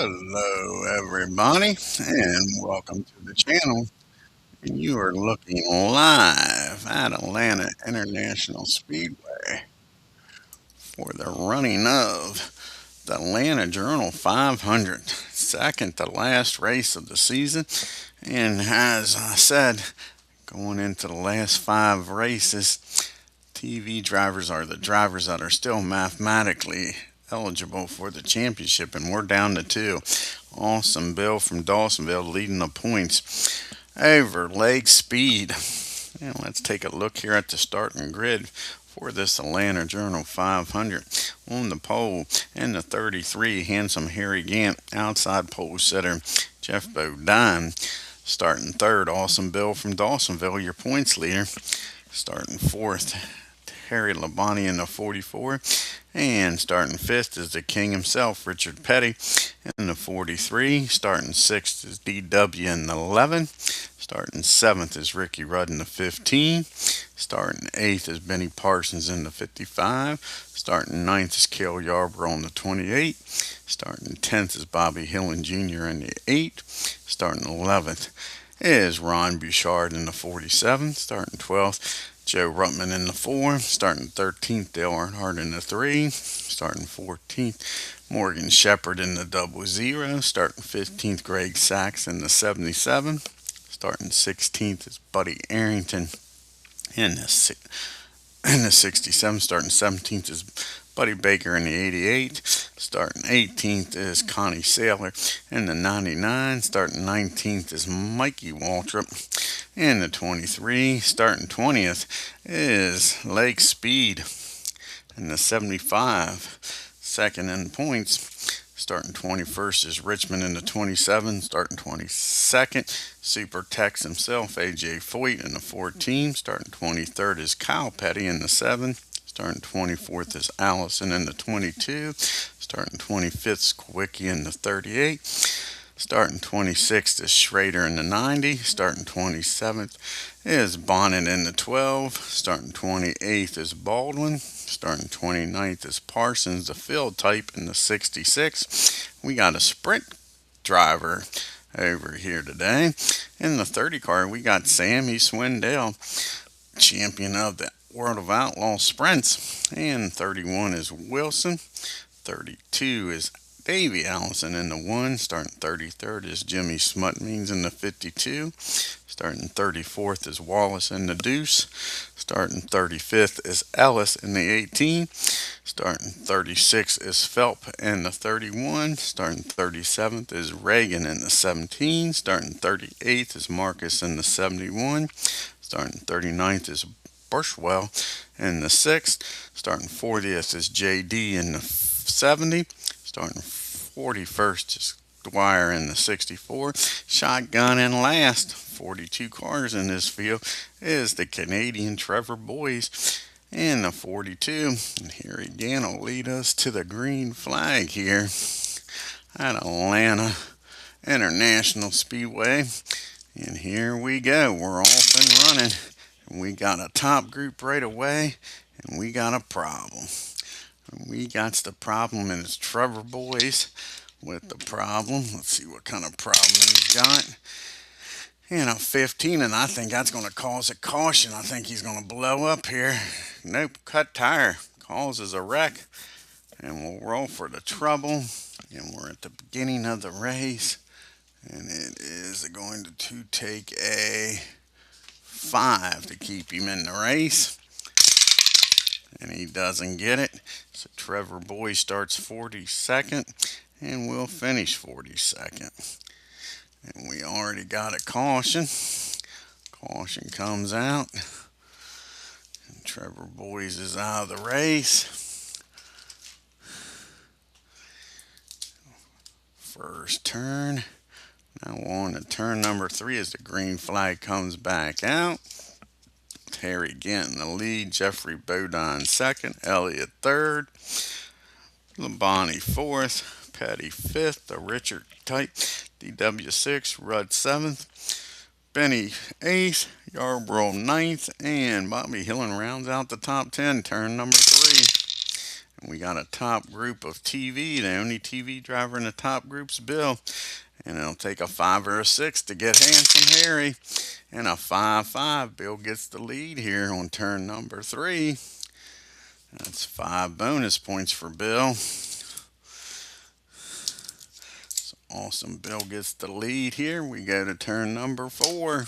Hello, everybody, and welcome to the channel. And you are looking live at Atlanta International Speedway for the running of the Atlanta Journal 500, second to last race of the season. And as I said, going into the last five races, TV drivers are the drivers that are still mathematically eligible for the championship, and we're down to two. Awesome Bill from Dawsonville leading the points over Lake Speed. And let's take a look here at the starting grid for this Atlanta Journal 500. On the pole in the 33, handsome Harry Gant. Outside pole sitter Jeff Bodine. Starting third, Awesome Bill from Dawsonville, your points leader. Starting fourth, Harry Labonte in the 44. And starting fifth is the king himself, Richard Petty, in the 43. Starting sixth is DW in the 11. Starting seventh is Ricky Rudd in the 15. Starting eighth is Benny Parsons in the 55. Starting ninth is Cale Yarborough in the 28. Starting 10th is Bobby Hillen Jr. in the 8. Starting 11th is Ron Bouchard in the 47. Starting 12th, Joe Ruttman in the 4. Starting 13th, Dale Earnhardt in the 3. Starting 14th, Morgan Shepherd in the 00. Starting 15th, Greg Sachs in the 77. Starting 16th is Buddy Arrington in the 67. Starting 17th is Buddy Baker in the 88. Starting 18th is Connie Saylor in the 99. Starting 19th is Mikey Waltrip in the 23. Starting 20th is Lake Speed in the 75. Second in points. Starting 21st is Richmond in the 27. Starting 22nd, Super Tex himself, AJ Foyt in the 14. Starting 23rd is Kyle Petty in the 7. Starting 24th is Allison in the 22. Starting 25th is Kowicki in the 38. Starting 26th is Schrader in the 90. Starting 27th is Bonnet in the 12. Starting 28th is Baldwin. Starting 29th is Parsons, the field type, in the 66. We got a sprint driver over here today. In the 30 car, we got Sammy Swindell, champion of the World of Outlaw Sprints. And 31 is Wilson. 32 is Davey Allison in the 1. Starting 33rd is Jimmy Smutmeans in the 52. Starting 34th is Wallace in the Deuce. Starting 35th is Ellis in the 18. Starting 36th is Phelp in the 31. Starting 37th is Reagan in the 17. Starting 38th is Marcus in the 71. Starting 39th is Burchwell in the 6th. Starting 40th is JD in the 70. Starting 41st is Dwyer in the 64. Shotgun in last. 42 cars in this field is the Canadian Trevor Boyes in the 42. And here again will lead us to the green flag here at Atlanta International Speedway. And here we go. We're off and running. And we got a top group right away. And we got a problem. We got the problem, and it's Trevor Boyes with the problem. Let's see what kind of problem he's got. And a 15, and I think that's going to cause a caution. I think he's going to blow up here. Nope, cut tire causes a wreck. And we'll roll for the trouble. And we're at the beginning of the race. And it is going to take a 5 to keep him in the race. And he doesn't get it. So Trevor Boyes starts 42nd and will finish 42nd. And we already got a caution. Caution comes out. And Trevor Boyes is out of the race. First turn. Now on to turn number 3 as the green flag comes back out. Harry Gant in the lead, Jeffrey Bodine second, Elliott third, Labonte fourth, Petty fifth, the Richard type, DW 6th, Rudd 7th, Benny 8th, Yarborough 9th, and Bobby Hillen rounds out the top 10, turn number 3. And we got a top group of TV. The only TV driver in the top group's Bill. And it'll take a 5 or a 6 to get Handsome Harry. And a 5-5. Bill gets the lead here on turn number 3. That's 5 bonus points for Bill. So awesome. Bill gets the lead here. We go to turn number 4.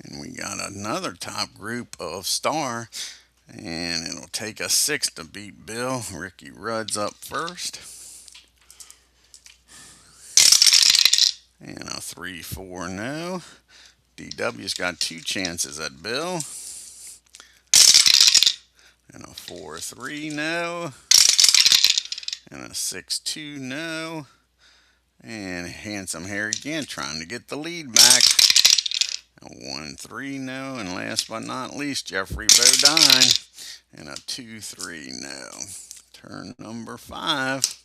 And we got another top group of Star. And it'll take a 6 to beat Bill. Ricky Rudd's up first. And a 3-4 no. DW's got 2 chances at Bill. And a 4-3 no. And a 6-2 no. And Handsome Harry again trying to get the lead back. A 1-3 no. And last but not least, Jeffrey Bodine. And a 2-3 no. Turn number 5.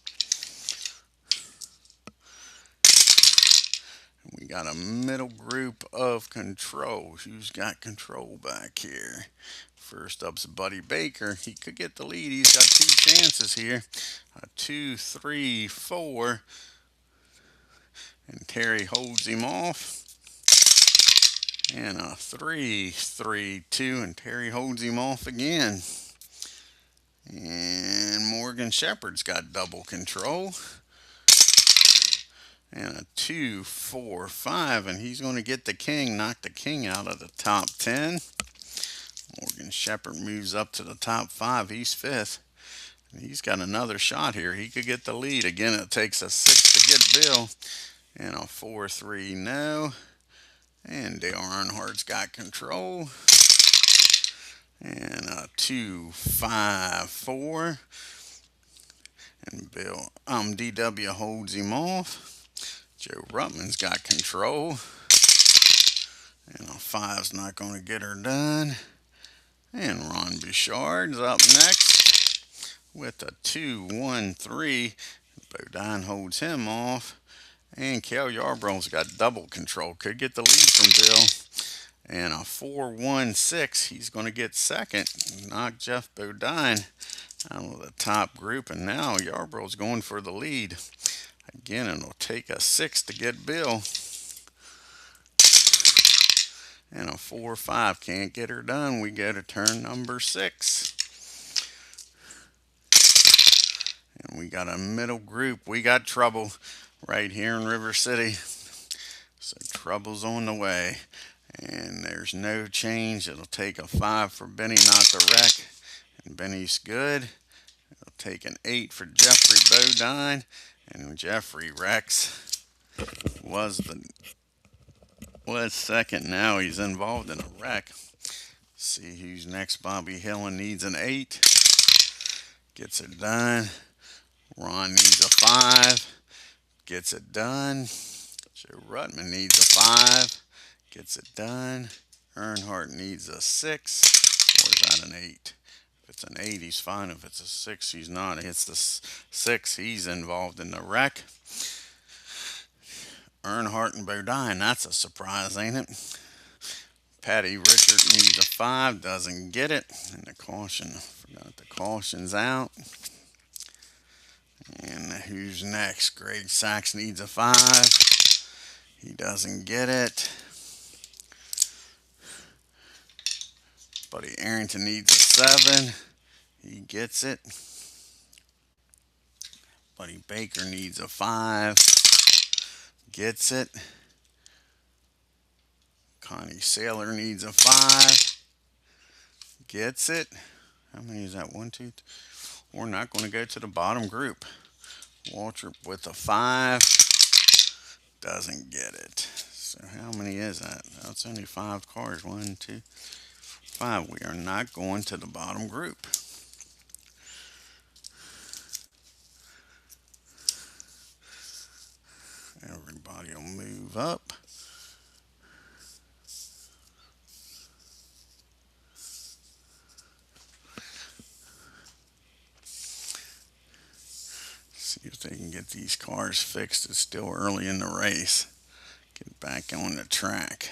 We got a middle group of control. Who's got control back here? First up's Buddy Baker. He could get the lead. He's got 2 chances here. A 2-3-4. And Terry holds him off. And a 3-3-2. And Terry holds him off again. And Morgan Shepherd's got double control. And a 2-4-5, and he's going to get the king, knock the king out of the top 10. Morgan Shepherd moves up to the top 5. He's 5th. And he's got another shot here. He could get the lead. Again, it takes a 6 to get Bill. And a 4-3 no. And Dale Earnhardt's got control. And a 2-5-4. And DW holds him off. Joe Ruttman's got control. And a 5's not going to get her done. And Ron Bouchard's up next with a 2-1-3. Bodine holds him off. And Cal Yarborough's got double control. Could get the lead from Bill. And a 4-1-6. He's going to get second. Knock Jeff Bodine out of the top group. And now Yarborough's going for the lead. Again, it'll take a 6 to get Bill. And a 4-5 can't get her done. We go to turn number 6. And we got a middle group. We got trouble right here in River City. So trouble's on the way. And there's no change. It'll take a 5 for Benny not to wreck. And Benny's good. It'll take an 8 for Jeffrey Bodine. And Jeffrey Rex was second. Now he's involved in a wreck. See who's next. Bobby Hillen needs an 8. Gets it done. Ron needs a 5. Gets it done. Joe Ruttman needs a 5. Gets it done. Earnhardt needs a 6. Or is that an 8? If it's an 8, he's fine. If it's a 6, he's not. If it's the 6, he's involved in the wreck. Earnhardt and Bodine, that's a surprise, ain't it? Patty Richard needs a 5, doesn't get it. And the caution, forgot the caution's out. And who's next? Greg Sachs needs a 5. He doesn't get it. Buddy Arrington needs a 7. He gets it. Buddy Baker needs a 5. Gets it. Connie Saylor needs a 5. Gets it. How many is that? 1, 2, 3. We're not going to go to the bottom group. Waltrip with a 5. Doesn't get it. So how many is that? That's only 5 cars. 1, 2, 5. We are not going to the bottom group. Everybody will move up. See if they can get these cars fixed. It's still early in the race. Get back on the track.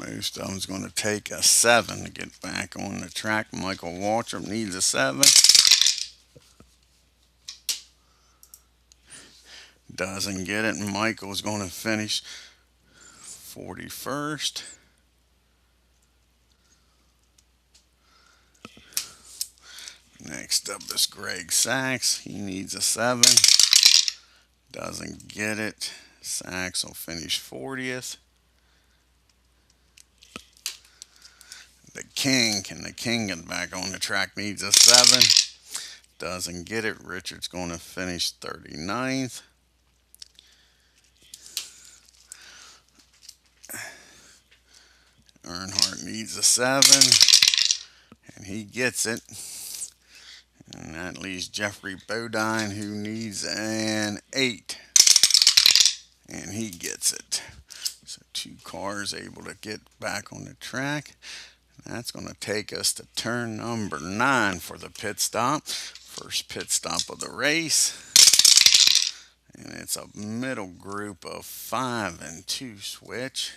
Most of them's going to take a 7 to get back on the track. Michael Waltrip needs a 7. Doesn't get it, and Michael's going to finish 41st. Next up is Greg Sachs. He needs a 7. Doesn't get it. Sachs will finish 40th. The King, can the King get back on the track? Needs a 7. Doesn't get it. Richard's going to finish 39th. Earnhardt needs a 7, and he gets it. And that leaves Jeffrey Bodine, who needs an 8, and he gets it. So 2 cars able to get back on the track. That's going to take us to turn number 9 for the pit stop. First pit stop of the race. And it's a middle group of 5 and 2 switch.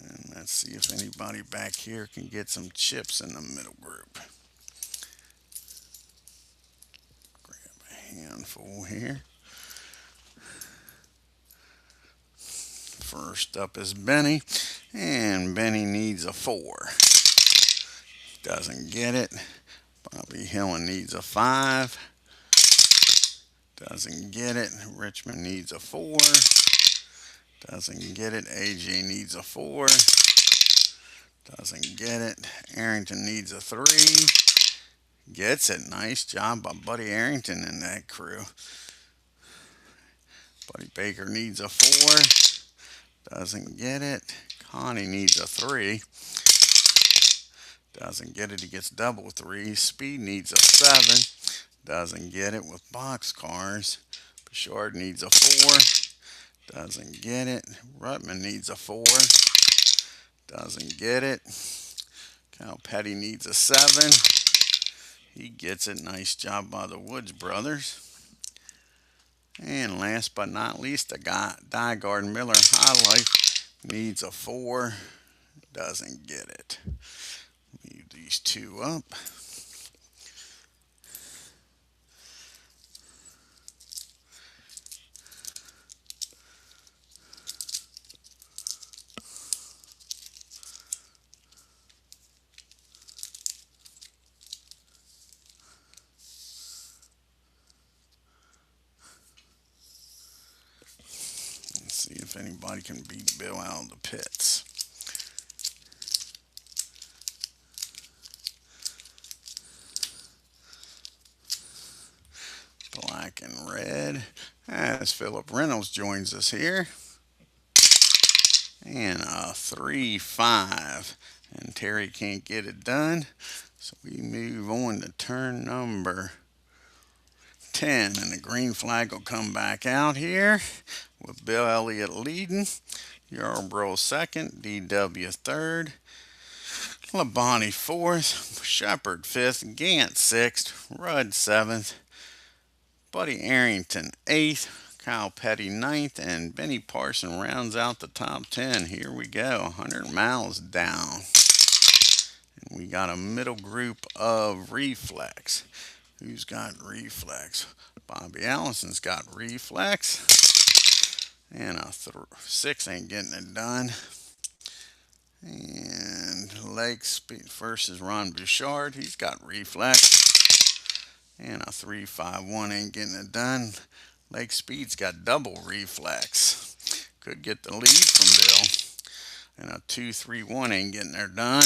And let's see if anybody back here can get some chips in the middle group. Grab a handful here. First up is Benny, and Benny needs a 4. Doesn't get it. Bobby Hillen needs a 5. Doesn't get it. Richmond needs a 4. Doesn't get it. AJ needs a 4. Doesn't get it. Arrington needs a 3. Gets it. Nice job by Buddy Arrington and that crew. Buddy Baker needs a 4. Doesn't get it. Connie needs a 3. Doesn't get it. He gets double 3. Speed needs a 7. Doesn't get it with box cars. Bouchard needs a 4. Doesn't get it. Rutman needs a 4. Doesn't get it. Cal Petty needs a 7. He gets it. Nice job by the Woods brothers. And last but not least, the guy, Diegard Miller High Life needs a 4. Doesn't get it. Leave these 2 up. See if anybody can beat Bill out of the pits. Black and red as Philip Reynolds joins us here. And a 3-5. And Terry can't get it done. So we move on to turn number 10. And the green flag will come back out here with Bill Elliott leading. Yarborough second. DW third. Labonte fourth. Shepard fifth. Gant sixth. Rudd seventh. Buddy Arrington eighth. Kyle Petty ninth. And Benny Parson rounds out the top 10. Here we go. 100 miles down. And we got a middle group of Reflex. Who's got Reflex? Bobby Allison's got Reflex. And a 6 ain't getting it done. And Lake Speed versus Ron Bouchard. He's got Reflex. And a 3-5-1 ain't getting it done. Lake Speed's got double Reflex. Could get the lead from Bill. And a 2-3-1 ain't getting her done.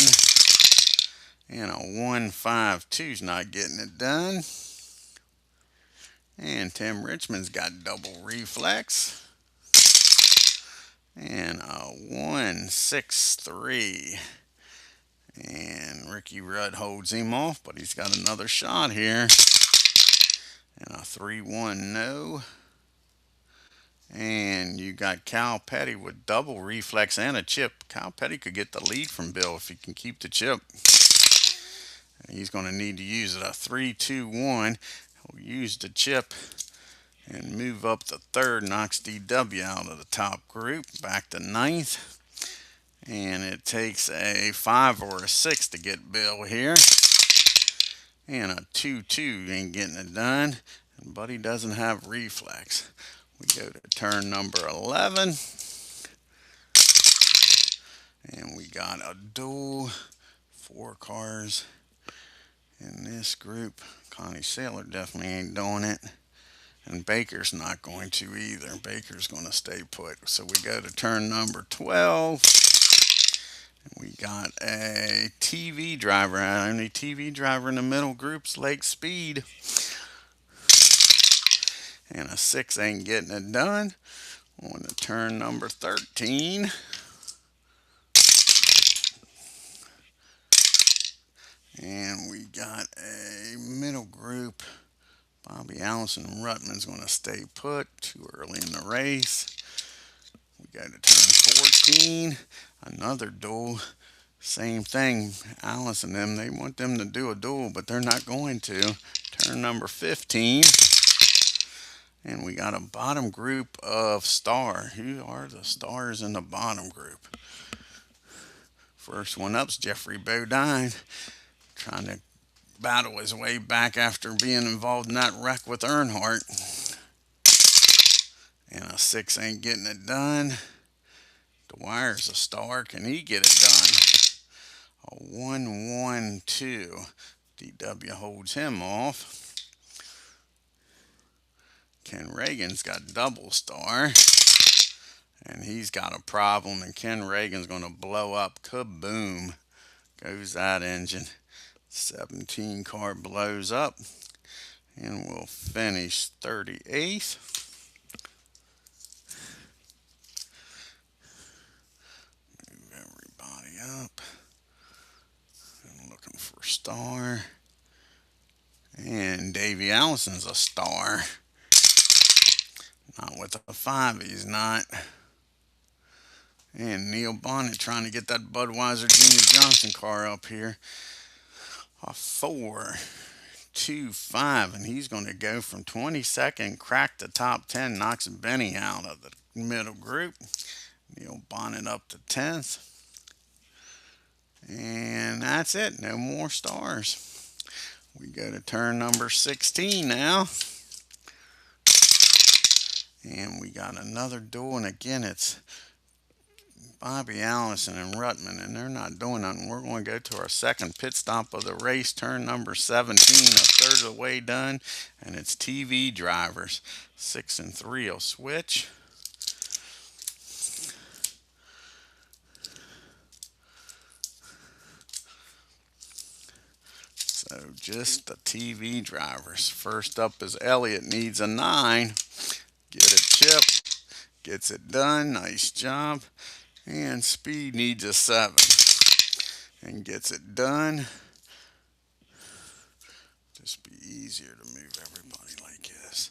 And a 1-5-2's not getting it done. And Tim Richmond's got double Reflex. And a 1-6-3. And Ricky Rudd holds him off, but he's got another shot here. And a 3-1 no. And you got Cal Petty with double Reflex and a chip. Cal Petty could get the lead from Bill if he can keep the chip. And he's going to need to use it. A 3-2-1. We'll use the chip and move up the third, knocks DW out of the top group, back to ninth. And it takes a 5 or a 6 to get Bill here. And a 2-2 ain't getting it done. And Buddy doesn't have reflex. We go to turn number 11. And we got a duel. 4 cars in this group. Connie Sailor definitely ain't doing it. And Baker's not going to either. Baker's going to stay put. So we go to turn number 12. We got a TV driver. Only TV driver in the middle group's Lake Speed. And a 6 ain't getting it done. On to turn number 13. And we got a middle group. Bobby Allison and Ruttman's going to stay put. Too early in the race. We go to turn 14. Another duel. Same thing. Alice and them, they want them to do a duel, but they're not going to. Turn number 15. And we got a bottom group of star. Who are the stars in the bottom group? First one up's Jeffrey Bodine, trying to battle his way back after being involved in that wreck with Earnhardt. And a 6 ain't getting it done. Dwyer's a star. Can he get it done? A 1-1-2. DW holds him off. Ken Reagan's got double star. And he's got a problem. And Ken Reagan's going to blow up. Kaboom. Goes that engine. 17 car blows up. And we'll finish 38th. Move everybody up. I'm looking for a star. And Davey Allison's a star. Not with a 5, he's not. And Neil Bonnet trying to get that Budweiser Junior Johnson car up here. A 4-2-5, and he's going to go from 22nd, crack the top 10, knocks Benny out of the middle group. Neil Bonnet up to 10th. And that's it. No more stars. We go to turn number 16 now. And we got another duel, and again it's Bobby Allison and Ruttman, and they're not doing nothing. We're going to go to our second pit stop of the race, turn number 17, a third of the way done, and it's TV drivers. 6 and 3 will switch. So just the TV drivers. First up is Elliott, needs a 9. Get a chip. Gets it done. Nice job. And Speed needs a 7. And gets it done. Just be easier to move everybody like this.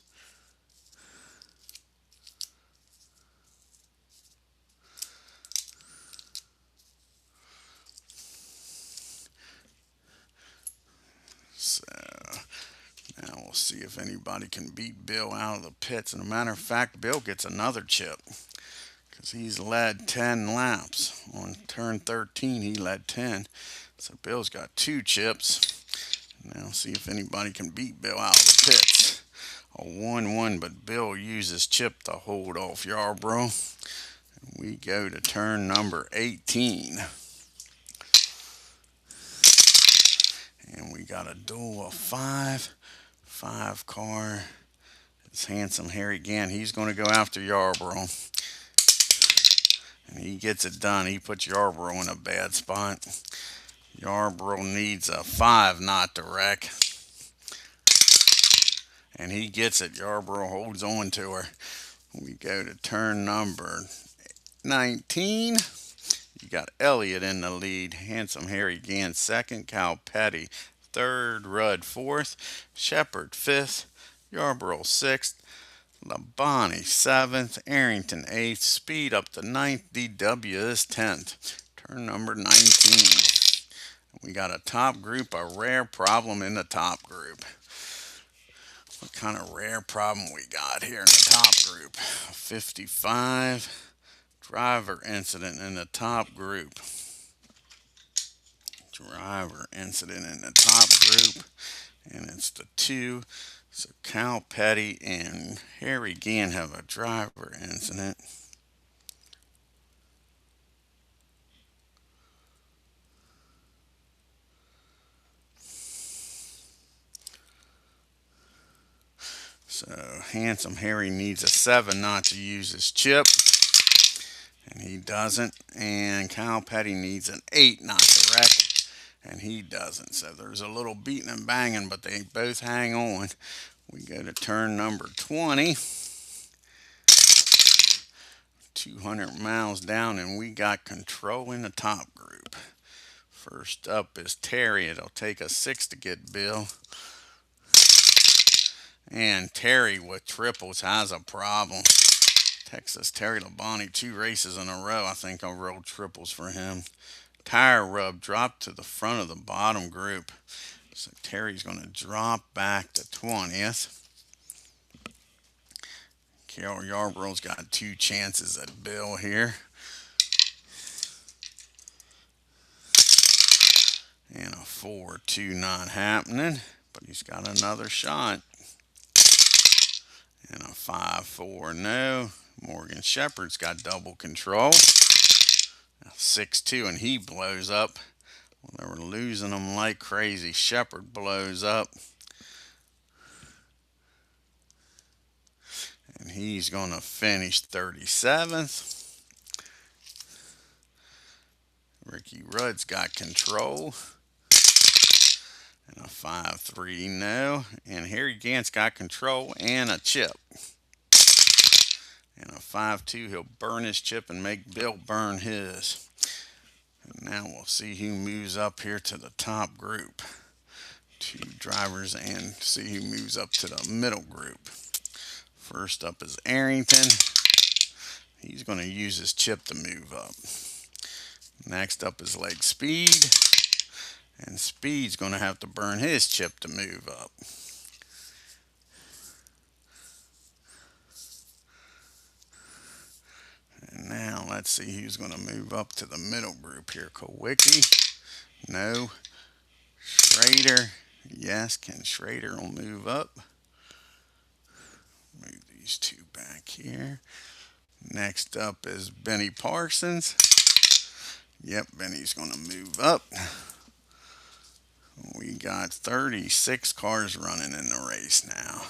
So now we'll see if anybody can beat Bill out of the pits. And as a matter of fact, Bill gets another chip because he's led 10 laps. On turn 13, he led 10. So Bill's got 2 chips. Now see if anybody can beat Bill out of the pits. A 1-1, but Bill uses chip to hold off Yarborough. And we go to turn number 18. And we got a duel of 5 car. It's Handsome Harry Gann. He's going to go after Yarborough. And he gets it done. He puts Yarborough in a bad spot. Yarborough needs a 5 not to wreck. And he gets it. Yarborough holds on to her. We go to turn number 19. You got Elliott in the lead. Handsome Harry Gann second. Cal Petty third. Rudd 4th. Shepard 5th. Yarborough 6th. Labonte 7th. Arrington 8th. Speed up to 9th. DW is 10th. Turn number 19. We got a top group, a rare problem in the top group. What kind of rare problem we got here in the top group? 55 driver incident in the top group. Driver incident in the top group, and it's the two. So Cal Petty and Harry Gann have a driver incident. So Handsome Harry needs a 7 not to use his chip, and he doesn't. And Cal Petty needs an 8 not to wreck, and he doesn't. So there's a little beating and banging, but they both hang on. We go to turn number 20. 200 miles down, and we got control in the top group. First up is Terry. It'll take a 6 to get Bill. And Terry with triples has a problem. Texas Terry Labonte, 2 races in a row. I think I'll roll triples for him. Tire rub dropped to the front of the bottom group. So Terry's going to drop back to 20th. Cale Yarborough's got 2 chances at Bill here. And a 4-2 not happening, but he's got another shot. And a 5-4 no. Morgan Shepherd's got double control. A 6-2, and he blows up. Well, they were losing him like crazy. Shepherd blows up. And he's going to finish 37th. Ricky Rudd's got control. And a 5-3 no. And Harry Gant's got control and a chip. And a 5-2, he'll burn his chip and make Bill burn his. And now we'll see who moves up here to the top group. 2 drivers, and see who moves up to the middle group. First up is Arrington. He's going to use his chip to move up. Next up is Leg Speed. And Speed's going to have to burn his chip to move up. And now let's see who's going to move up to the middle group here. Kowicki. No. Schrader. Yes, Ken Schrader will move up. Move these 2 back here. Next up is Benny Parsons. Yep, Benny's going to move up. We got 36 cars running in the race now.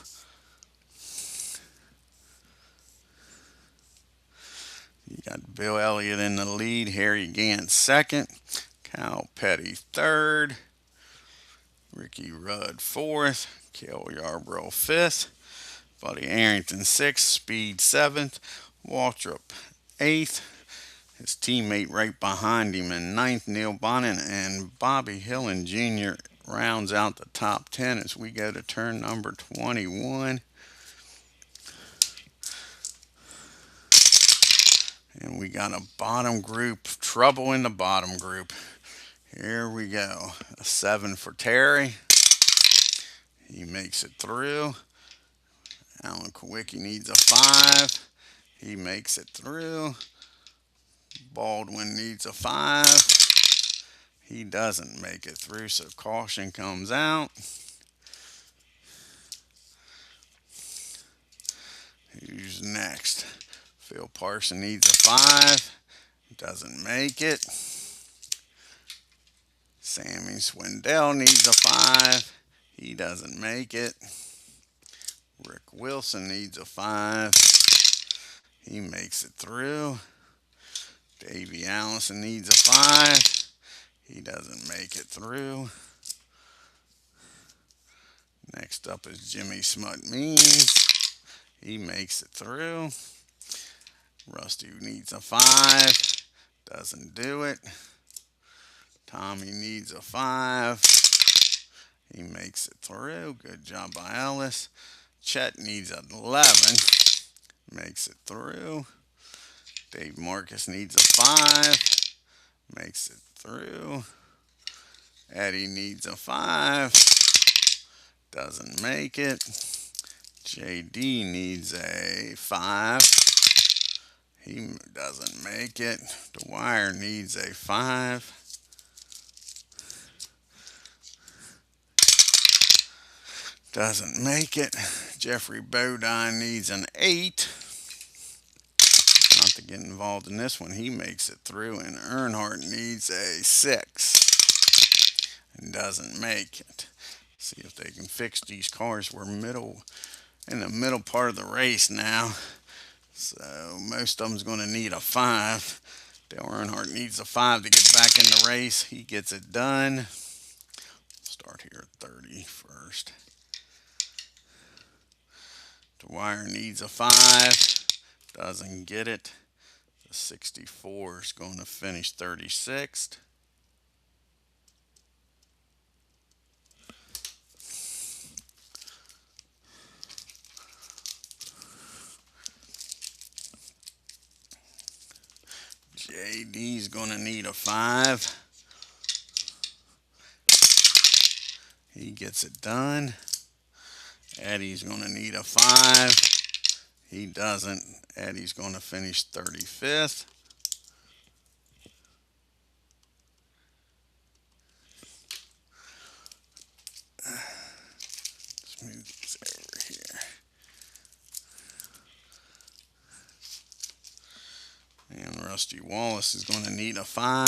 You got Bill Elliott in the lead, Harry Gant second, Cal Petty third, Ricky Rudd fourth, Cale Yarborough fifth, Buddy Arrington sixth, Speed seventh, Waltrip eighth, his teammate right behind him in ninth, Neil Bonnet, and Bobby Hillen Jr. rounds out the top 10 as we go to turn number 21. And we got a bottom group, trouble in the bottom group. Here we go. A 7 for Terry. He makes it through. Alan Kowicki needs a 5. He makes it through. Baldwin needs a 5. He doesn't make it through, so caution comes out. Who's next? Phil Parson needs a 5. Doesn't make it. Sammy Swindell needs a 5. He doesn't make it. Rick Wilson needs a 5. He makes it through. Davey Allison needs a 5. He doesn't make it through. Next up is Jimmy Smut Means. He makes it through. Rusty needs a 5. Doesn't do it. Tommy needs a 5. He makes it through. Good job by Ellis. Chet needs an 11. Makes it through. Dave Marcus needs a 5. Makes it through. Eddie needs a 5. Doesn't make it. JD needs a 5. He doesn't make it. Dwyer needs a 5. Doesn't make it. Jeffrey Bodine needs an 8. Not to get involved in this one. He makes it through. And Earnhardt needs a 6. And doesn't make it. See if they can fix these cars. We're in the middle part of the race now. So most of them's going to need a 5. Dale Earnhardt needs a 5 to get back in the race. He gets it done. Start here at 30 first. Dwyer needs a 5. Doesn't get it. The 64 is going to finish 36th. JD's going to need a 5. He gets it done. Eddie's going to need a 5. He doesn't. Eddie's going to finish 35th. Let's move these over here. And Rusty Wallace is going to need a 5.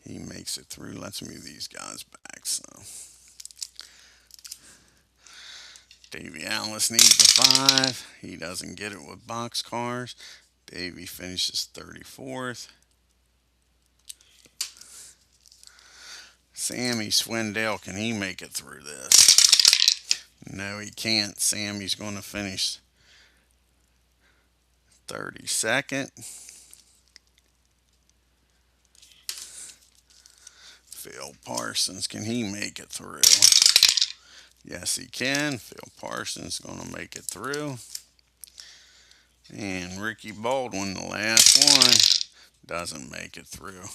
He makes it through. Let's move these guys back. So Davey Alice needs a 5. He doesn't get it with box cars. Davey finishes 34th. Sammy Swindell, can he make it through this? No, he can't. Sammy's going to finish 32nd. Phil Parsons, can he make it through? Yes, he can. Phil Parsons is going to make it through. And Ricky Baldwin, the last one, doesn't make it through.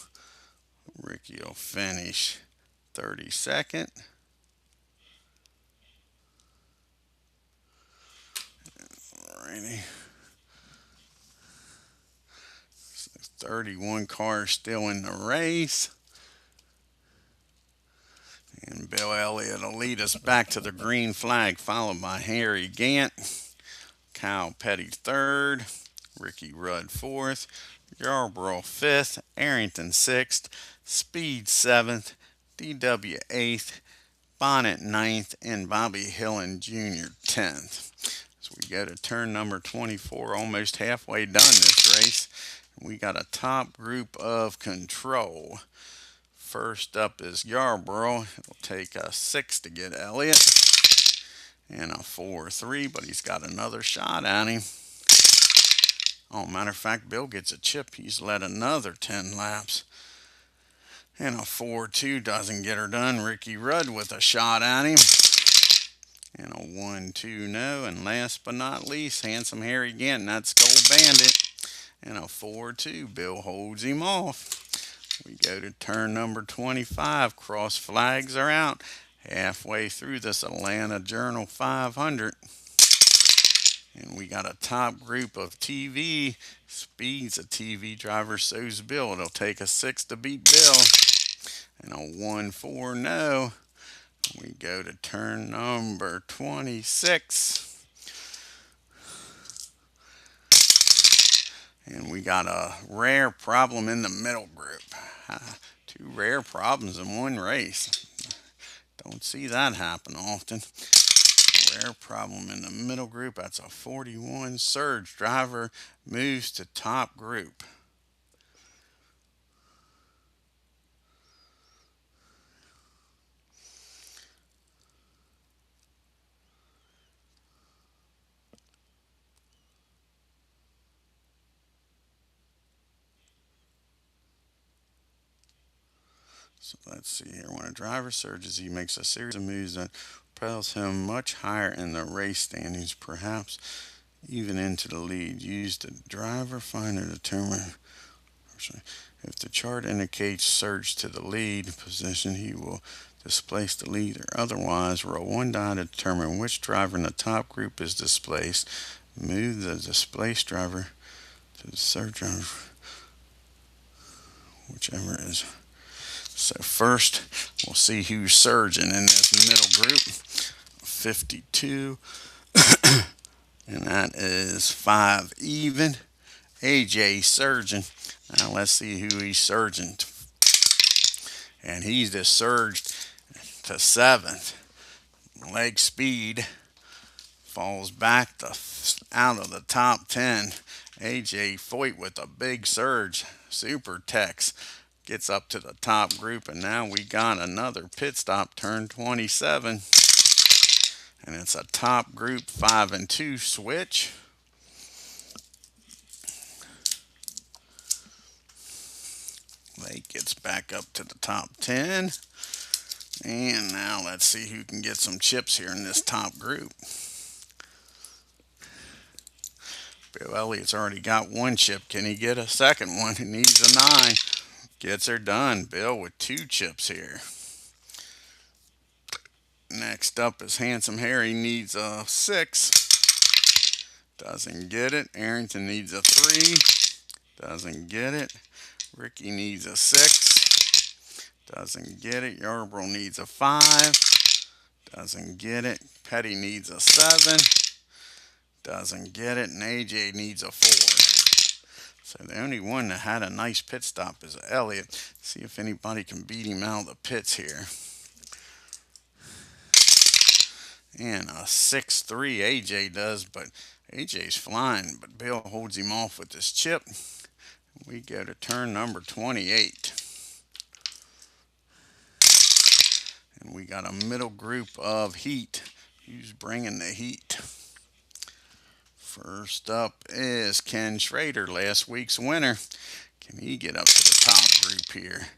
Ricky will finish 32nd. Alrighty. So 31 cars still in the race. And Bill Elliott will lead us back to the green flag, followed by Harry Gant, Kyle Petty 3rd, Ricky Rudd 4th, Yarborough 5th, Arrington 6th, Speed 7th, DW 8th, Bonnet 9th, and Bobby Hillen Jr. 10th. So we go to turn number 24, almost halfway done this race. We got a top group of control. First up is Yarborough. It'll take a 6 to get Elliott. And a 4-3, but he's got another shot at him. Oh, matter of fact, Bill gets a chip. He's led another 10 laps. And a 4-2 doesn't get her done. Ricky Rudd with a shot at him. And a 1-2 no. And last but not least, Handsome Harry Gant. That's Gold Bandit. And a 4-2. Bill holds him off. We go to turn number 25. Cross flags are out. Halfway through this Atlanta Journal 500. And we got a top group of TV. Speed's a TV driver, so's Bill. It'll take a 6 to beat Bill. And a 1-4 no. We go to turn number 26. And we got a rare problem in the middle group. 2 rare problems in one race. Don't see that happen often. Rare problem in the middle group. That's a 41. Surge driver moves to top group. So let's see here. When a driver surges, he makes a series of moves that propels him much higher in the race standings, perhaps even into the lead. Use the driver finder to determine if the chart indicates surge to the lead position. He will Displace the leader. Otherwise, roll one die to determine which driver in the top group is displaced. Move the displaced driver to the third driver, whichever is. So first, we'll see who's surging in this middle group. 52, and that is 5 even. AJ surging. Now let's see who he's surging to. And he's just surged to 7th. Leg speed falls back to out of the top 10. AJ Foyt with a big surge. Super Tex gets up to the top group, and now we got another pit stop, turn 27. And it's a top group 5 and 2 switch. Lake gets back up to the top 10. And now let's see who can get some chips here in this top group. Bill Elliott's already got one chip. Can he get a second one? He needs a 9. Gets her done. Bill with 2 chips here. Next up is Handsome Harry, needs a 6. Doesn't get it. Arrington needs a 3. Doesn't get it. Ricky needs a 6. Doesn't get it. Yarborough needs a 5. Doesn't get it. Petty needs a 7. Doesn't get it. And AJ needs a 4. So the only one that had a nice pit stop is Elliott. See if anybody can beat him out of the pits here. And a 6-3 AJ does, but AJ's flying, but Bill holds him off with this chip. We go to turn number 28. And we got a middle group of heat. Who's bringing the heat? First up is Ken Schrader, last week's winner. Can he get up to the top group here?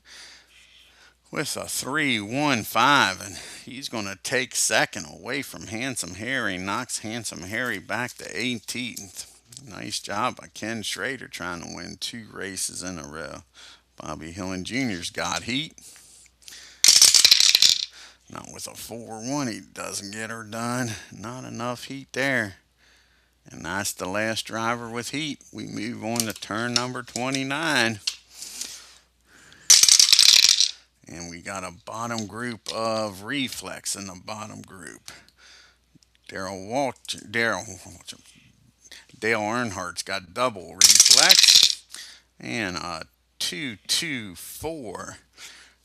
With a 3-1-5, and he's going to take second away from Handsome Harry. Knocks Handsome Harry back to 18th. Nice job by Ken Schrader trying to win 2 races in a row. Bobby Hillen Jr.'s got heat. Not with a 4-1, he doesn't get her done. Not enough heat there. And that's the last driver with heat. We move on to turn number 29. And we got a bottom group of reflex in the bottom group. Dale Earnhardt's got double reflex and a 2-2-4.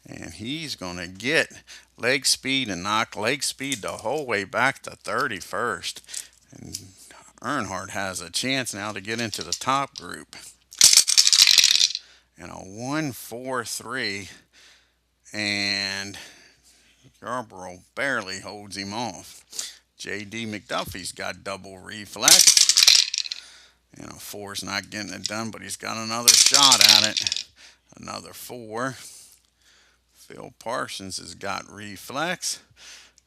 And he's going to get leg speed and knock leg speed the whole way back to 31st. And Earnhardt has a chance now to get into the top group. And a 1-4-3. And Yarborough barely holds him off. J.D. McDuffie's got double reflex. And a 4's not getting it done, but he's got another shot at it. Another 4. Phil Parsons has got reflex.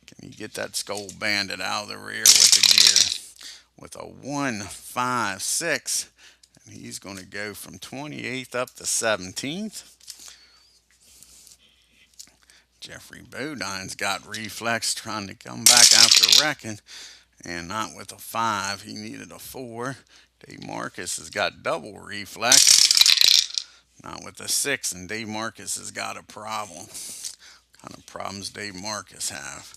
Can he get that Skull Bandit out of the rear with the gear? With a 1-5-6. And he's going to go from 28th up to 17th. Jeffrey Bodine's got reflex, trying to come back after wrecking, and not with a 5. He needed a 4. Dave Marcus has got double reflex, not with a 6, and Dave Marcus has got a problem. What kind of problems Dave Marcus have?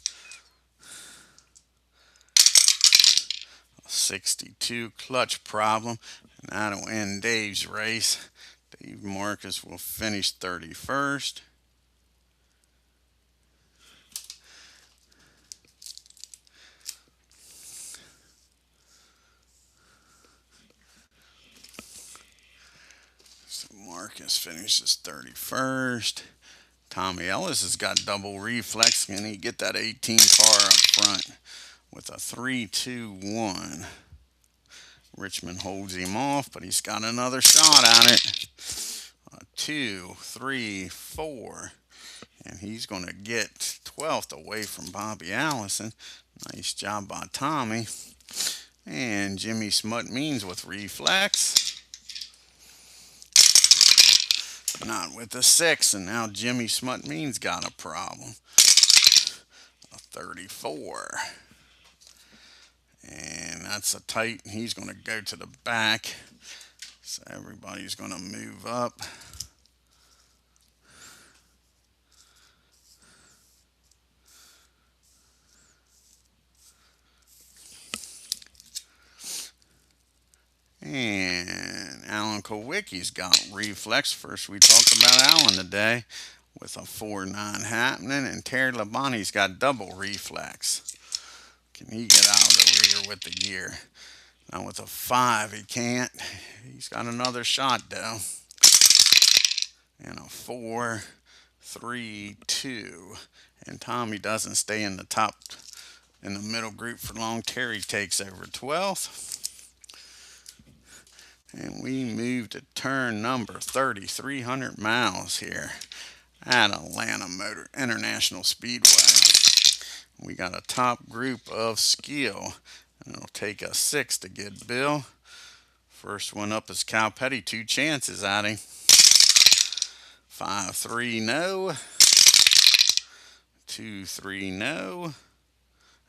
A 62 clutch problem, and that'll end Dave's race. Dave Marcus will finish 31st. Marcus finishes 31st. Tommy Ellis has got double reflex. Can he get that 18 car up front with a 3-2-1? Richmond holds him off, but he's got another shot at it. A 2-3-4. And he's going to get 12th away from Bobby Allison. Nice job by Tommy. And Jimmy Smut Means with reflex. Not with the 6, and now Jimmy Smut Means got a problem. 34. And that's a tight. He's going to go to the back. So everybody's going to move up. And Alan Kowicki's got reflex. First, we talked about Alan today with a 4-9 happening. And Terry Labonte's got double reflex. Can he get out of the rear with the gear? Now, with a 5, he can't. He's got another shot, though. And a 4, 3, 2. And Tommy doesn't stay in the middle group for long. Terry takes over 12th. And we move to turn number 30, 300 miles here at Atlanta Motor International Speedway. We got a top group of skill. And it'll take us 6 to get Bill. First one up is Cal Petty. 2 chances at him. 5, 3, no. 2, 3, no.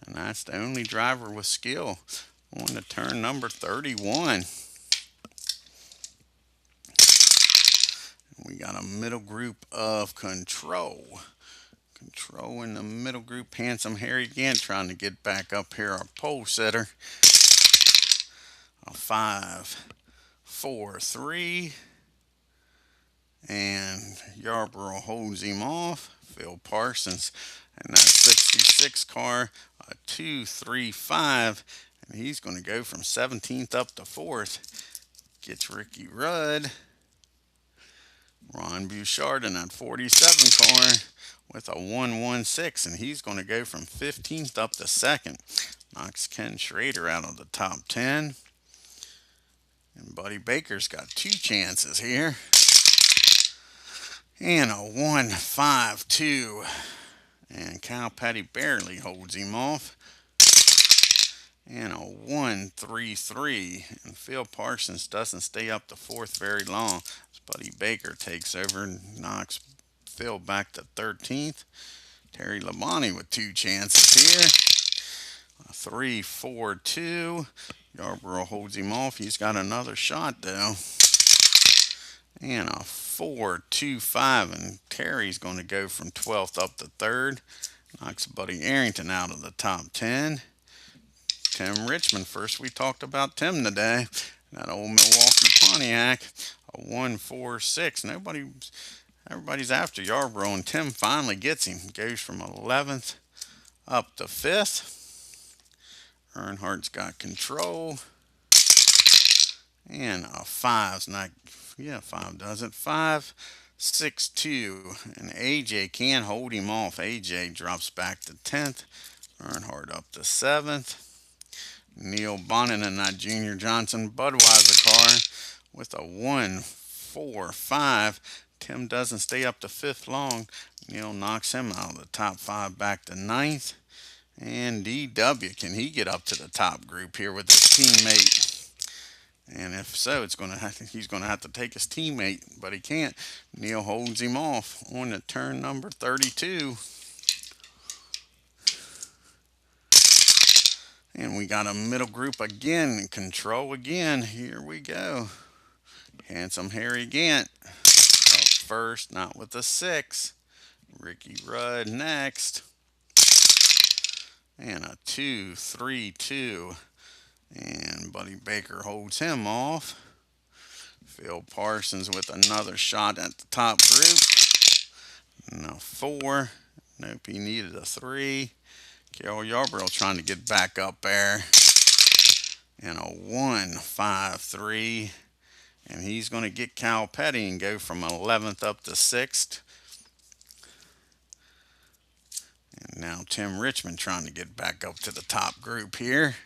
And that's the only driver with skill on to turn number 31. We got a middle group of control. Control in the middle group. Handsome Harry Gant trying to get back up here. Our pole setter. A 5, 4, 3. And Yarborough holds him off. Phil Parsons. And that 66 car. A 2, 3, 5. And he's going to go from 17th up to 4th. Gets Ricky Rudd. Ron Bouchard in that 47 car with a 116, and he's going to go from 15th up to 2nd. Knocks Ken Schrader out of the top 10. And Buddy Baker's got 2 chances here. And a 1, 5, 2. And Cal Petty barely holds him off. And a 1, 3, 3. And Phil Parsons doesn't stay up to 4th very long. Buddy Baker takes over and knocks Phil back to 13th. Terry Labonte with 2 chances here. A 3, 4, 2. Yarborough holds him off. He's got another shot, though. And a 4, 2, 5. And Terry's going to go from 12th up to 3rd. Knocks Buddy Arrington out of the top 10. Tim Richmond. First, we talked about Tim today. That old Milwaukee Pontiac. A 1, 4, 6. Everybody's after Yarborough, and Tim finally gets him. Goes from 11th up to 5th. Earnhardt's got control. And a 5's not, 5 does it. 5, 6, 2. And AJ can't hold him off. AJ drops back to 10th. Earnhardt up to 7th. Neil Bonnet in that Junior Johnson Budweiser car with a 1, 4, 5. Tim doesn't stay up to 5th long. Neil knocks him out of the top 5 back to 9th. And DW, can he get up to the top group here with his teammate? And if so, he's going to have to take his teammate, but he can't. Neil holds him off on to turn number 32. And we got a middle group again in control again. Here we go. Handsome Harry Gant up first, not with a 6. Ricky Rudd next. And a 2, 3, 2. And Buddy Baker holds him off. Phil Parsons with another shot at the top group. And a 4. Nope, he needed a 3. Carol Yarborough trying to get back up there. And a 1, 5, 3. And he's going to get Cal Petty and go from 11th up to 6th. And now Tim Richmond trying to get back up to the top group here.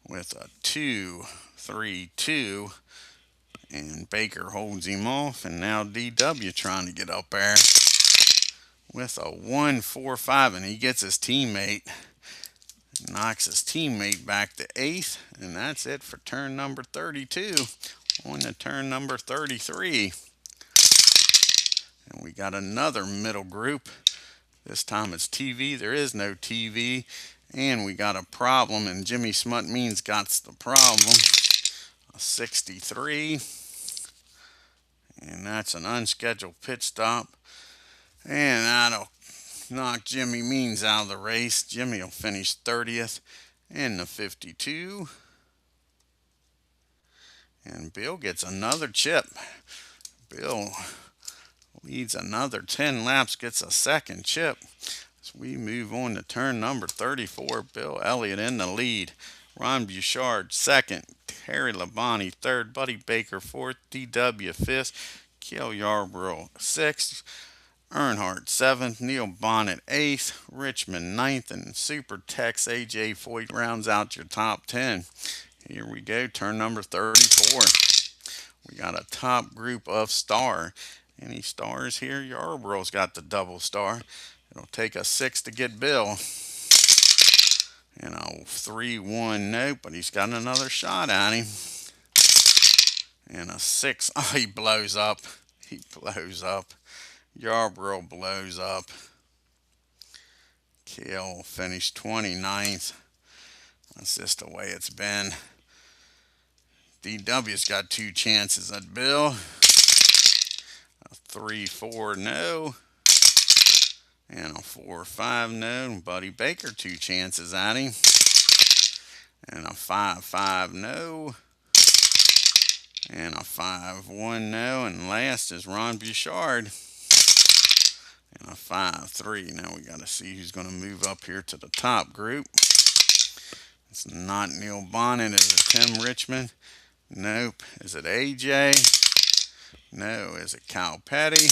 With a 2, 3, 2. And Baker holds him off. And now DW trying to get up there. With a 1, 4, 5. And he gets his teammate. Knocks his teammate back to 8th. And that's it for turn number 32. On to turn number 33. And we got another middle group. This time it's TV. There is no TV. And we got a problem, and Jimmy Smut Means got's the problem. A 63. And that's an unscheduled pit stop. And that'll knock Jimmy Means out of the race. Jimmy will finish 30th in the 52. And Bill gets another chip. Bill leads another 10 laps, gets a second chip. As we move on to turn number 34, Bill Elliott in the lead. Ron Bouchard second, Terry Labonte third, Buddy Baker fourth, DW fifth, Cale Yarborough sixth, Earnhardt seventh, Neil Bonnet eighth, Richmond ninth, and Super Tex AJ Foyt rounds out your top 10. Here we go, turn number 34. We got a top group of star. Any stars here? Yarborough's got the double star. It'll take a 6 to get Bill. And a 3-1, nope, but he's got another shot at him. And a 6, oh, he blows up. He blows up. Yarborough blows up. Cale finished 29th. That's just the way it's been. DW's got 2 chances at Bill. A 3-4, no. And a 4-5, no. Buddy Baker, 2 chances at him. And a 5-5, no. And a 5-1, no. And last is Ron Bouchard. And a 5-3. Now we got to see who's going to move up here to the top group. It's not Neil Bonnet. Is it Tim Richmond? Nope. Is it AJ? No. Is it Cal Petty?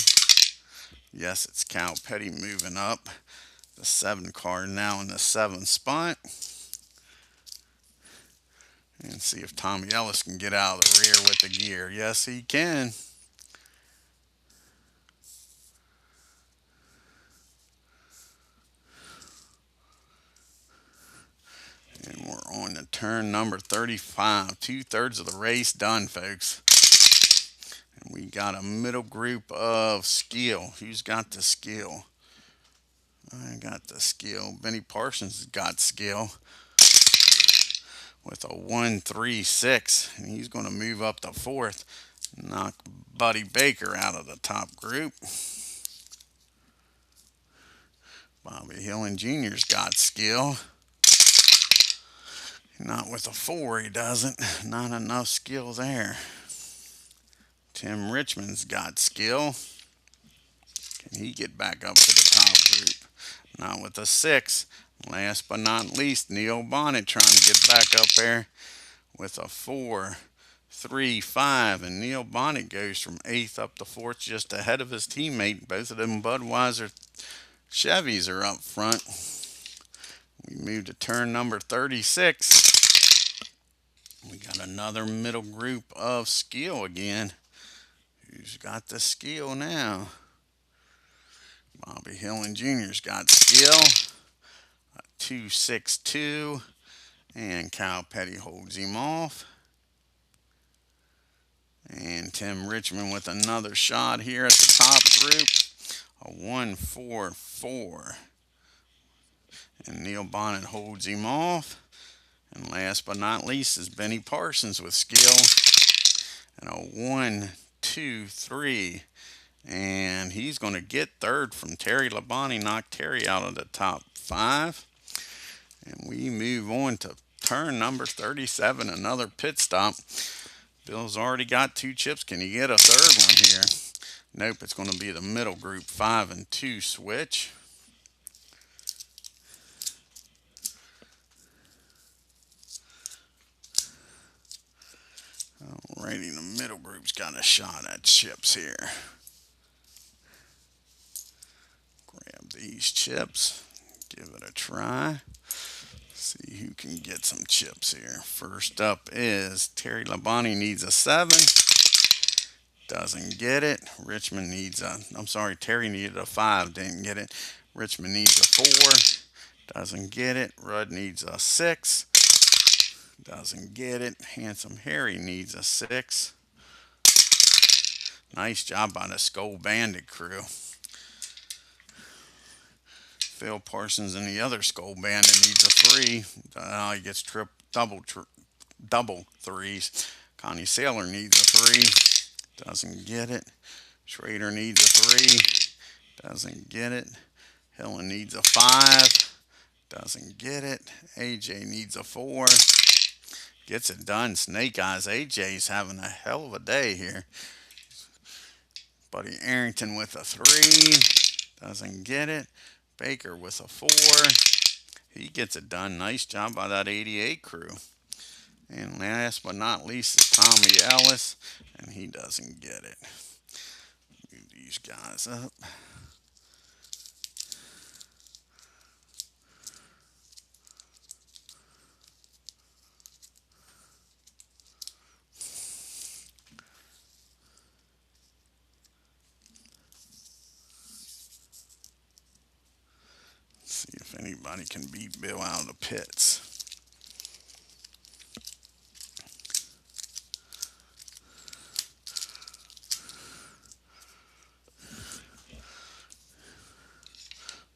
Yes, it's Cal Petty moving up. The 7 car now in the 7th spot. And see if Tommy Ellis can get out of the rear with the gear. Yes, he can. And we're on to turn number 35. 2/3 of the race done, folks. And we got a middle group of skill. Who's got the skill? I got the skill. Benny Parsons has got skill with a 1-3-6. And he's going to move up to 4th. Knock Buddy Baker out of the top group. Bobby Hillin Jr.'s got skill. Not with a 4, he doesn't. Not enough skill there. Tim Richmond's got skill. Can he get back up to the top group? Not with a 6. Last but not least, Neil Bonnet trying to get back up there with a 4-3-5. And Neil Bonnet goes from 8th up to 4th, just ahead of his teammate. Both of them Budweiser Chevys are up front. We move to turn number 36. We got another middle group of skill again. Who's got the skill now? Bobby Hillin Jr.'s got skill. A 2-6-2. And Cal Petty holds him off. And Tim Richmond with another shot here at the top group. A 1-4-4. And Neil Bonnet holds him off. And last but not least is Benny Parsons with skill. And a 1-2-3. And he's going to get 3rd from Terry Labonte. Knocked Terry out of the top 5. And we move on to turn number 37. Another pit stop. Bill's already got 2 chips. Can he get a 3rd one here? Nope, it's going to be the middle group 5 and 2 switch. Alrighty, the middle group's got a shot at chips here. Grab these chips, give it a try. See who can get some chips here. First up is Terry Labonte needs a 7. Doesn't get it. Richmond needs a, Terry needed a 5, didn't get it. Richmond needs a 4. Doesn't get it. Rudd needs a 6. Doesn't get it. Handsome Harry needs a 6. Nice job by the Skull Bandit crew. Phil Parsons in the other Skull Bandit needs a 3. He gets double threes. Connie Sailor needs a 3. Doesn't get it. Schrader needs a 3. Doesn't get it. Helen needs a 5. Doesn't get it. AJ needs a 4. Gets it done. Snake Eyes. AJ's having a hell of a day here. Buddy Arrington with a 3. Doesn't get it. Baker with a 4. He gets it done. Nice job by that 88 crew. And last but not least is Tommy Ellis, and he doesn't get it. Move these guys up. See if anybody can beat Bill out of the pits.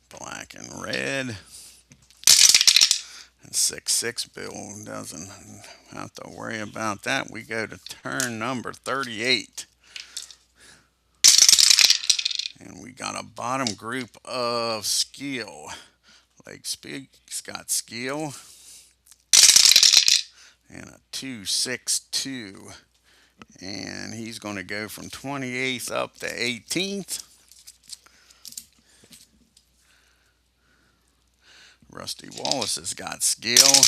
Black and red. And 6-6. Bill doesn't have to worry about that. We go to turn number 38. And we got a bottom group of skill. Lake Speak's got skill. And a 2-6-2. And he's going to go from 28th up to 18th. Rusty Wallace has got skill.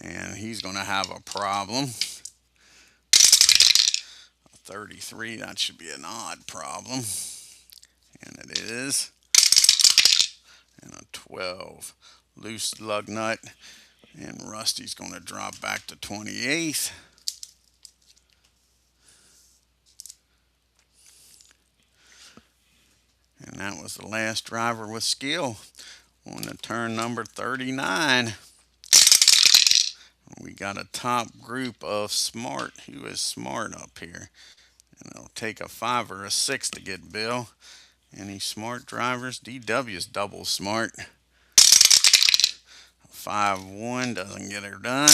And he's going to have a problem. A 33, that should be an odd problem. And it is. And a 12. Loose lug nut. And Rusty's going to drop back to 28th. And that was the last driver with skill on the turn number 39. We got a top group of smart. Who is smart up here? And it'll take a 5 or a 6 to get Bill. Any smart drivers? DW's double smart. 5-1 doesn't get her done.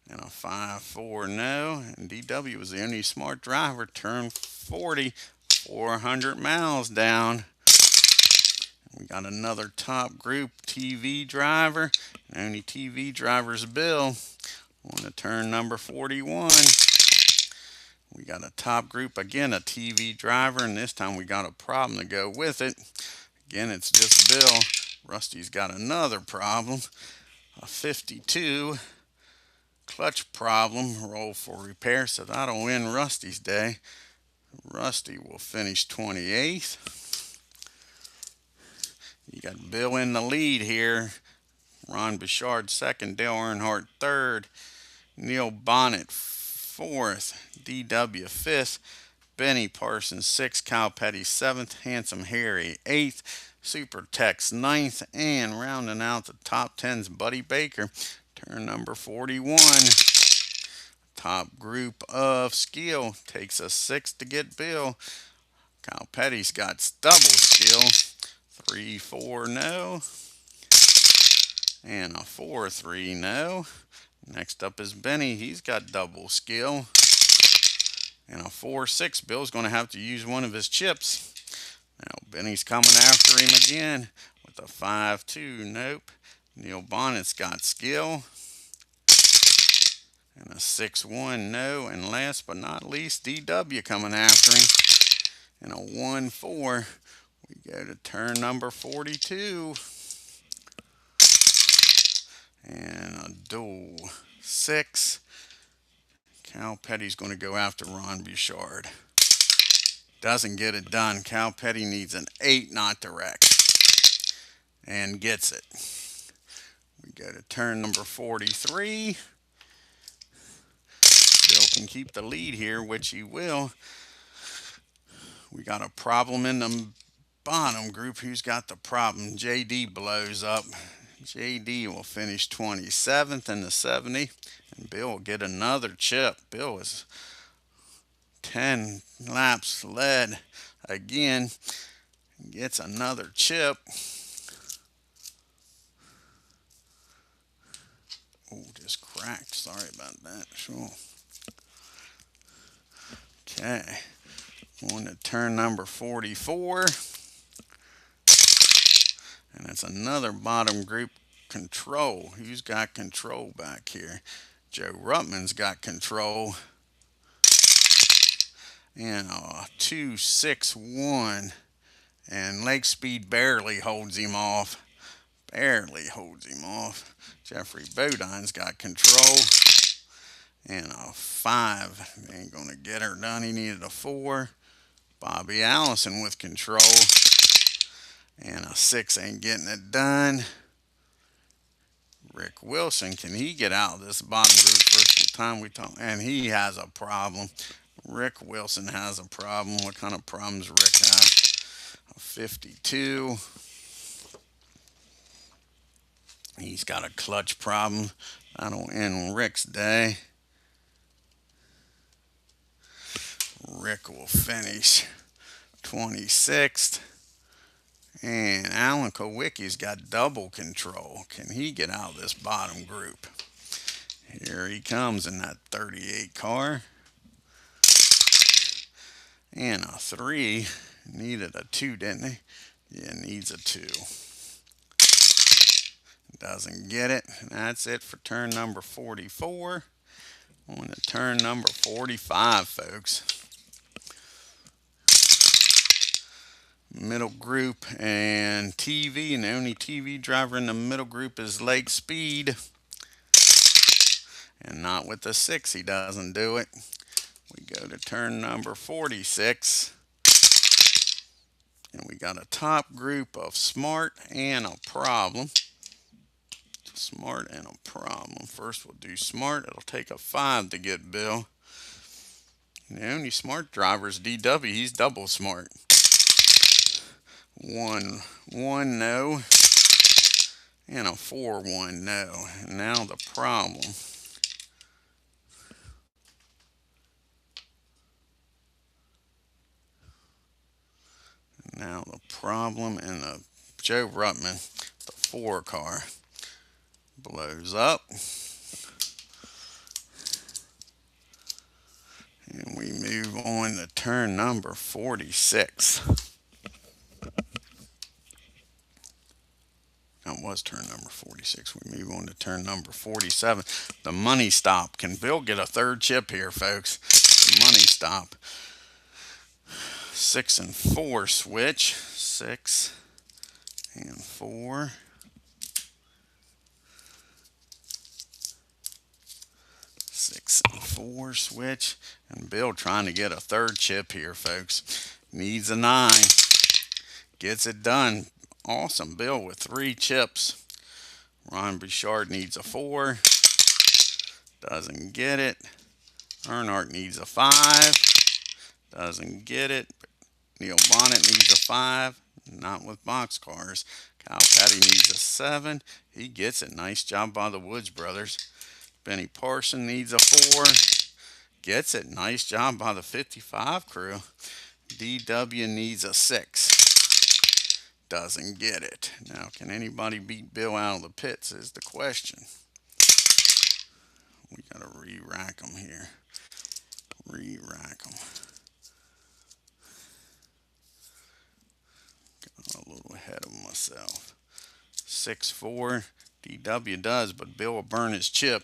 And a 5-4 no. And DW was the only smart driver. Turn 40, 400 miles down. We got another top group TV driver. And only TV driver's Bill on the turn number 41. We got a top group again, a TV driver, and this time we got a problem to go with it. Again, it's just Bill. Rusty's got another problem. A 52 clutch problem. Roll for repair, so that'll win Rusty's day. Rusty will finish 28th. You got Bill in the lead here. Ron Bouchard second, Dale Earnhardt third, Neil Bonnet fourth, DW fifth, Benny Parsons sixth, Cal Petty seventh, Handsome Harry eighth, Super Tex ninth, and rounding out the top 10's Buddy Baker, turn number 41. Top group of skill takes a 6 to get Bill. Cal Petty's got double skill. 3-4 no. And a 4-3 no. Next up is Benny. He's got double skill. And a 4-6. Bill's going to have to use one of his chips. Now Benny's coming after him again with a 5-2. Nope. Neil Bonnet's got skill. And a 6-1 no. And last but not least, DW coming after him. And a 1-4. We go to turn number 42. And a dual 6. Cal Petty's going to go after Ron Bouchard. Doesn't get it done. Cal Petty needs an 8 not to wreck. And gets it. We go to turn number 43. Bill can keep the lead here, which he will. We got a problem in the bottom group. Who's got the problem? JD blows up. JD will finish 27th in the 70. And Bill will get another chip. Bill is 10 laps led again. Gets another chip. Oh, just cracked. Sorry about that. Sure. Okay. On to turn number 44. And it's another bottom group control. Who's got control back here? Joe Ruttman's got control. And 261. And Lake Speed barely holds him off. Barely holds him off. Jeffrey Bodine's got control. And a 5 ain't going to get her done. He needed a 4. Bobby Allison with control. And a 6 ain't getting it done. Rick Wilson, can he get out of this bottom group first time we talk? And he has a problem. Rick Wilson has a problem. What kind of problems Rick has? A 52. He's got a clutch problem. That'll end Rick's day. Rick will finish 26th. And Alan Kowicki's got double control. Can he get out of this bottom group? Here he comes in that 38 car. And a 3. Needed a 2, didn't he? Yeah, needs a 2. Doesn't get it. And that's it for turn number 44. On to turn number 45, folks. Middle group and TV, and the only TV driver in the middle group is Lake Speed. And not with the 6, he doesn't do it. We go to turn number 46. And we got a top group of Smart and a Problem. Smart and a Problem. First we'll do Smart. It'll take a 5 to get Bill. And the only smart driver is DW. He's double smart. 1 no. And a 4-1 no. And now the Problem. Now the Problem and the Joe Ruttman, the 4 car, blows up. And we move on to turn number 46. That was turn number 46. We move on to turn number 47. The money stop. Can Bill get a 3rd chip here, folks? The money stop. 6 and 4 switch. 6 and 4. 6 and 4 switch. And Bill trying to get a 3rd chip here, folks. Needs a 9. Gets it done. Awesome Bill with 3 chips. Ron Bouchard needs a 4. Doesn't get it. Earnhardt needs a 5. Doesn't get it. Neil Bonnet needs a 5. Not with boxcars. Kyle Petty needs a 7. He gets it. Nice job by the Woods brothers. Benny Parson needs a 4. Gets it. Nice job by the 55 crew. DW needs a 6. Doesn't get it. Now, can anybody beat Bill out of the pits is the question. We got to re-rack them here. Re-rack them. Got a little ahead of myself. 6-4. DW does, but Bill will burn his chip.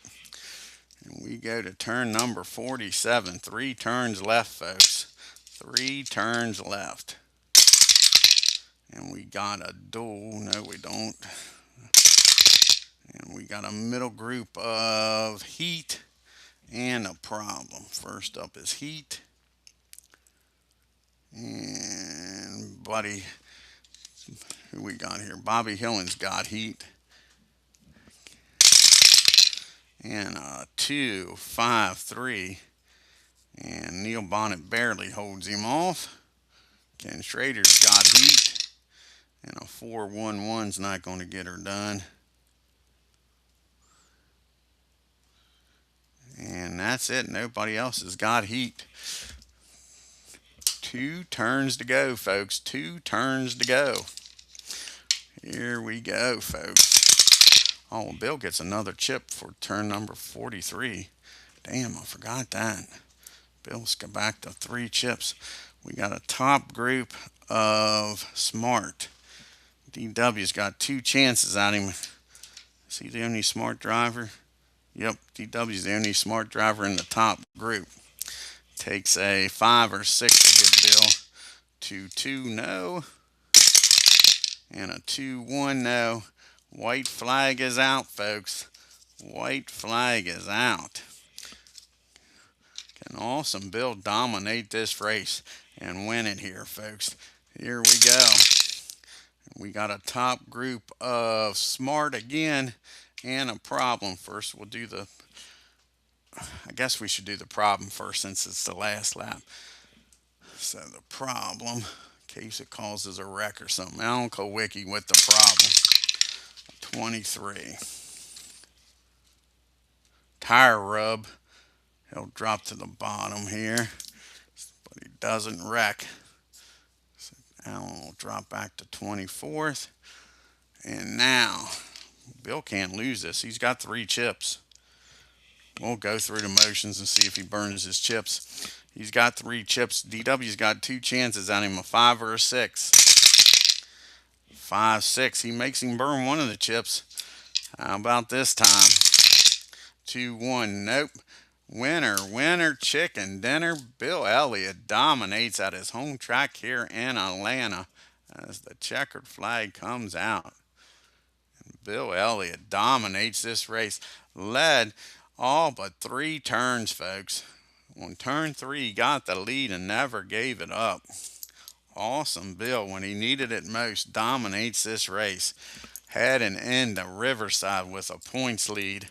And we go to turn number 47. 3 turns left, folks. 3 turns left. And we got a duel. No, we don't. And we got a middle group of Heat and a Problem. First up is Heat. And Buddy, who we got here? Bobby Hillen's got Heat. And 2, 5, 3. And Neil Bonnet barely holds him off. Ken Schrader's got Heat. And a 4-1-1's not going to get her done. And that's it. Nobody else has got Heat. 2 turns to go, folks. 2 turns to go. Here we go, folks. Oh, Bill gets another chip for turn number 43. Damn, I forgot that. Bill's got back to 3 chips. We got a top group of smart. DW's got 2 chances at him. Is he the only smart driver? Yep, DW's the only smart driver in the top group. Takes a 5 or 6 to get Bill to 2 no. And a 2-1 no. White flag is out, folks. White flag is out. Can Awesome Bill dominate this race and win it here, folks? Here we go. We got a top group of smart again and a problem. First, we'll do the, I guess we should do the problem first since it's the last lap. So the problem, in case it causes a wreck or something. Alan Kowicki with the problem. 23. Tire rub. He'll drop to the bottom here, but he doesn't wreck. So Alan will drop back to 24th. And now, Bill can't lose this. He's got 3 chips. We'll go through the motions and see if he burns his chips. He's got 3 chips. DW's got 2 chances on him, a 5 or a 6. 5, 6. He makes him burn one of the chips. How about this time? 2-1. Nope. Winner, chicken dinner. Bill Elliott dominates at his home track here in Atlanta as the checkered flag comes out. And Bill Elliott dominates this race. Led all but 3 turns, folks. On turn 3, he got the lead and never gave it up. Awesome Bill, when he needed it most, dominates this race. Heading into Riverside with a points lead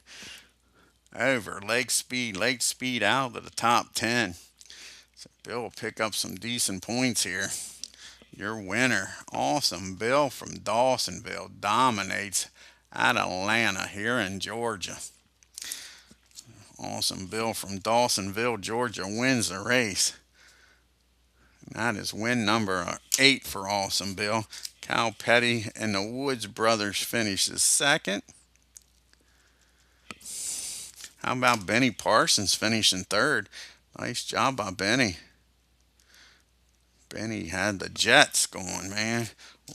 over Lake Speed. Lake Speed out of the top 10. So Bill will pick up some decent points here. Your winner, Awesome Bill from Dawsonville, dominates at Atlanta here in Georgia. Awesome Bill from Dawsonville, Georgia wins the race. And that is win number 8 for Awesome Bill. Cal Petty and the Woods brothers finishes second. How about Benny Parsons finishing third? Nice job by Benny. Benny had the Jets going, man.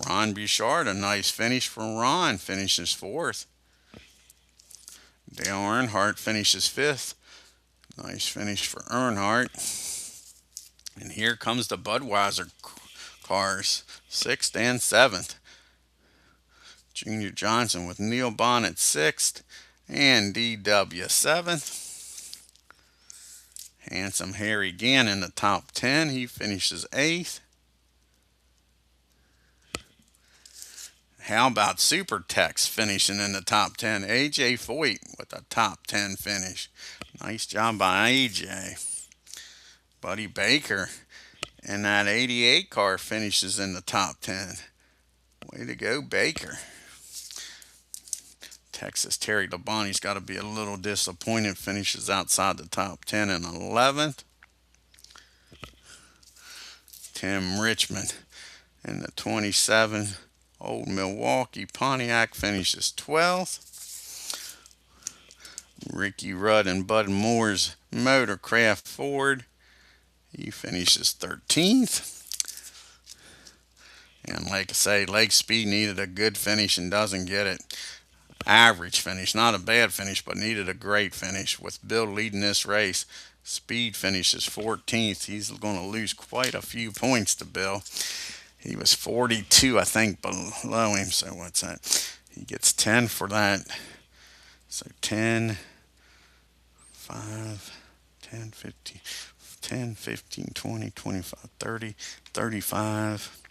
Ron Bouchard, a nice finish for Ron, finishes 4th. Dale Earnhardt finishes 5th. Nice finish for Earnhardt. And here comes the Budweiser cars, 6th and 7th. Junior Johnson with Neil Bonnet 6th and DW 7th. Handsome Harry Gann in the top 10. He finishes 8th. How about Super Tex finishing in the top 10? AJ Foyt with a top 10 finish. Nice job by AJ. Buddy Baker and that 88 car finishes in the top 10. Way to go, Baker. Texas Terry Labonte's got to be a little disappointed. Finishes outside the top 10 in 11th. Tim Richmond in the 27. Old Milwaukee Pontiac finishes 12th. Ricky Rudd and Bud Moore's Motorcraft Ford, he finishes 13th. And like I say, Lake Speed needed a good finish and doesn't get it. Average finish, not a bad finish, but needed a great finish. With Bill leading this race, Speed finishes 14th. He's going to lose quite a few points to Bill. He was 42, I think, below him. So what's that? He gets 10 for that. So 10, 5, 10, 15, 10, 15, 20, 25, 30, 35,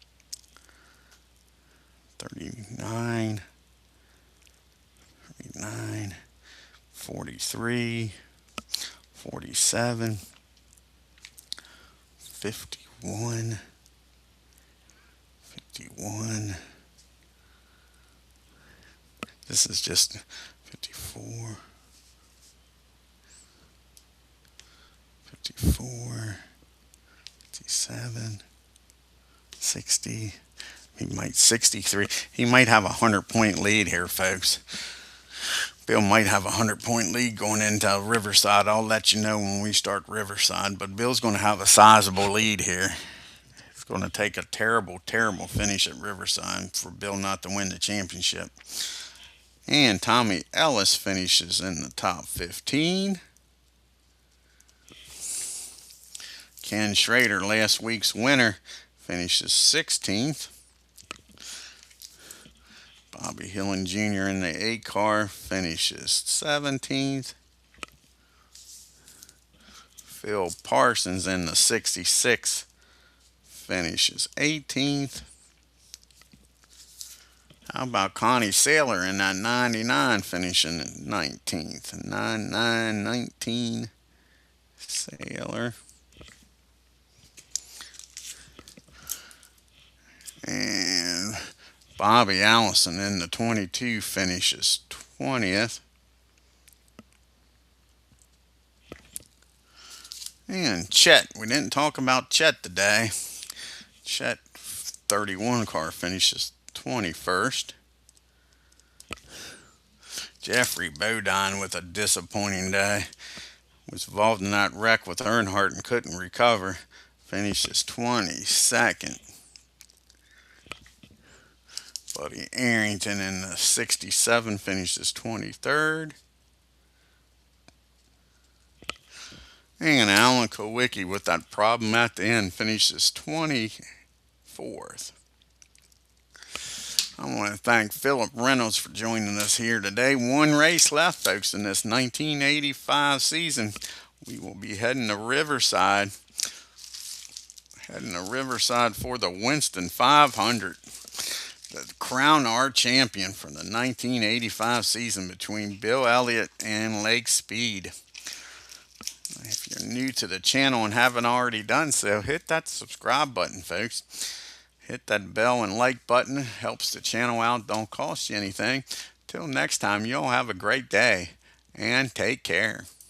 39, 39, 43, 47, 51, 51. This is just 54, 54, 57, 60. He might 63. He might have a 100-point lead here, folks. Bill might have a 100-point lead going into Riverside. I'll let you know when we start Riverside. But Bill's going to have a sizable lead here. It's going to take a terrible, terrible finish at Riverside for Bill not to win the championship. And Tommy Ellis finishes in the top 15. Ken Schrader, last week's winner, finishes 16th. Bobby Hillen Jr. in the 8 car finishes 17th. Phil Parsons in the 66 finishes 18th. How about Connie Saylor in that 99 finishing 19th? 9919 Saylor. And Bobby Allison in the 22 finishes 20th. And Chet, we didn't talk about Chet today. Chet 31 car finishes 21st. Jeffrey Bodine with a disappointing day. Was involved in that wreck with Earnhardt and couldn't recover. Finishes 22nd. Buddy Arrington in the 67 finishes 23rd. And Alan Kowicki with that problem at the end finishes 24th. I want to thank Philip Reynolds for joining us here today. One race left, folks, in this 1985 season. We will be heading to Riverside. Heading to Riverside for the Winston 500. To crown our champion for the 1985 season between Bill Elliott and Lake Speed. If you're new to the channel and haven't already done so, hit that subscribe button, folks. Hit that bell and like button. Helps the channel out. Don't cost you anything. Till next time, y'all have a great day and take care.